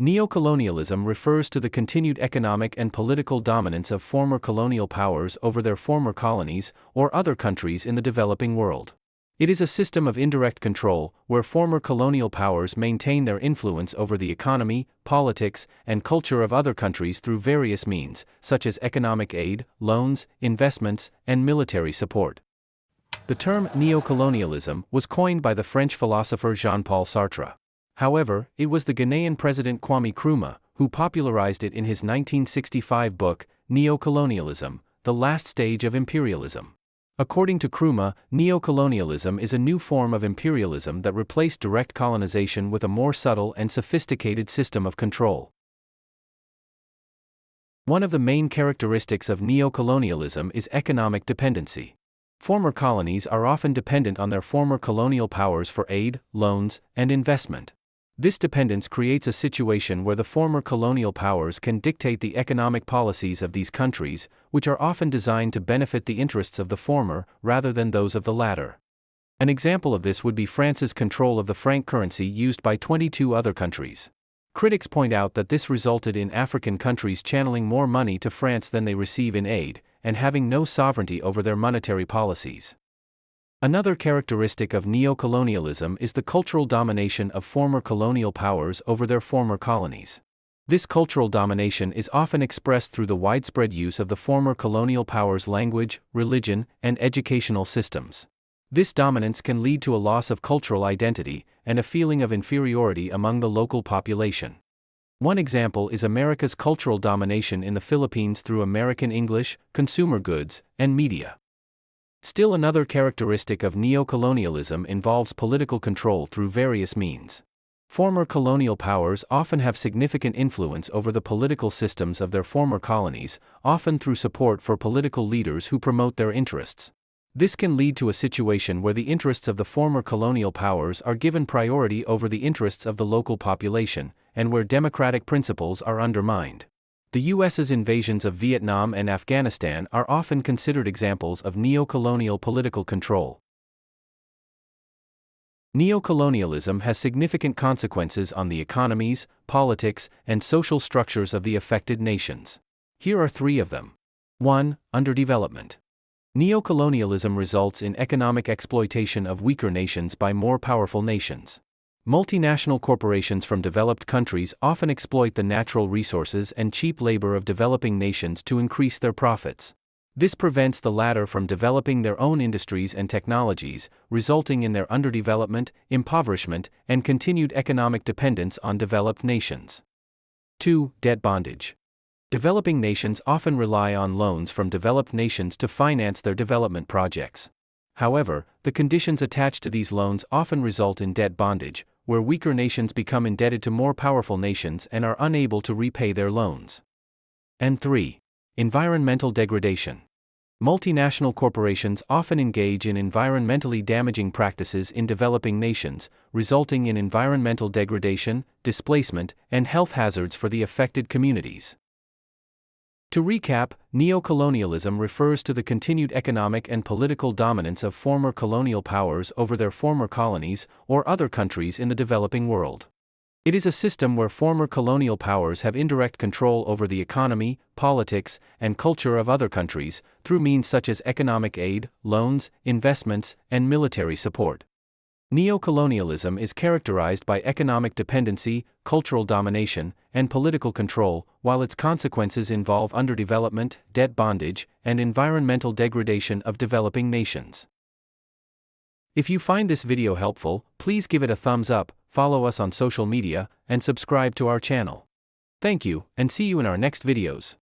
Neocolonialism refers to the continued economic and political dominance of former colonial powers over their former colonies or other countries in the developing world. It is a system of indirect control, where former colonial powers maintain their influence over the economy, politics, and culture of other countries through various means, such as economic aid, loans, investments, and military support. The term neocolonialism was coined by the French philosopher Jean-Paul Sartre. However, it was the Ghanaian president Kwame Nkrumah who popularized it in his 1965 book, Neocolonialism, The Last Stage of Imperialism. According to Nkrumah, neocolonialism is a new form of imperialism that replaced direct colonization with a more subtle and sophisticated system of control. One of the main characteristics of neocolonialism is economic dependency. Former colonies are often dependent on their former colonial powers for aid, loans, and investment. This dependence creates a situation where the former colonial powers can dictate the economic policies of these countries, which are often designed to benefit the interests of the former, rather than those of the latter. An example of this would be France's control of the franc currency used by 22 other countries. Critics point out that this resulted in African countries channeling more money to France than they receive in aid, and having no sovereignty over their monetary policies. Another characteristic of neocolonialism is the cultural domination of former colonial powers over their former colonies. This cultural domination is often expressed through the widespread use of the former colonial powers' language, religion, and educational systems. This dominance can lead to a loss of cultural identity and a feeling of inferiority among the local population. One example is America's cultural domination in the Philippines through American English, consumer goods, and media. Still another characteristic of neocolonialism involves political control through various means. Former colonial powers often have significant influence over the political systems of their former colonies, often through support for political leaders who promote their interests. This can lead to a situation where the interests of the former colonial powers are given priority over the interests of the local population, and where democratic principles are undermined. The U.S.'s invasions of Vietnam and Afghanistan are often considered examples of neocolonial political control. Neocolonialism has significant consequences on the economies, politics, and social structures of the affected nations. Here are three of them. 1. Underdevelopment. Neocolonialism results in economic exploitation of weaker nations by more powerful nations. Multinational corporations from developed countries often exploit the natural resources and cheap labor of developing nations to increase their profits. This prevents the latter from developing their own industries and technologies, resulting in their underdevelopment, impoverishment, and continued economic dependence on developed nations. 2. Debt bondage. Developing nations often rely on loans from developed nations to finance their development projects. However, the conditions attached to these loans often result in debt bondage, where weaker nations become indebted to more powerful nations and are unable to repay their loans. And 3. Environmental degradation. Multinational corporations often engage in environmentally damaging practices in developing nations, resulting in environmental degradation, displacement, and health hazards for the affected communities. To recap, neocolonialism refers to the continued economic and political dominance of former colonial powers over their former colonies or other countries in the developing world. It is a system where former colonial powers have indirect control over the economy, politics, and culture of other countries, through means such as economic aid, loans, investments, and military support. Neocolonialism is characterized by economic dependency, cultural domination, and political control, while its consequences involve underdevelopment, debt bondage, and environmental degradation of developing nations. If you find this video helpful, please give it a thumbs up, follow us on social media, and subscribe to our channel. Thank you, and see you in our next videos.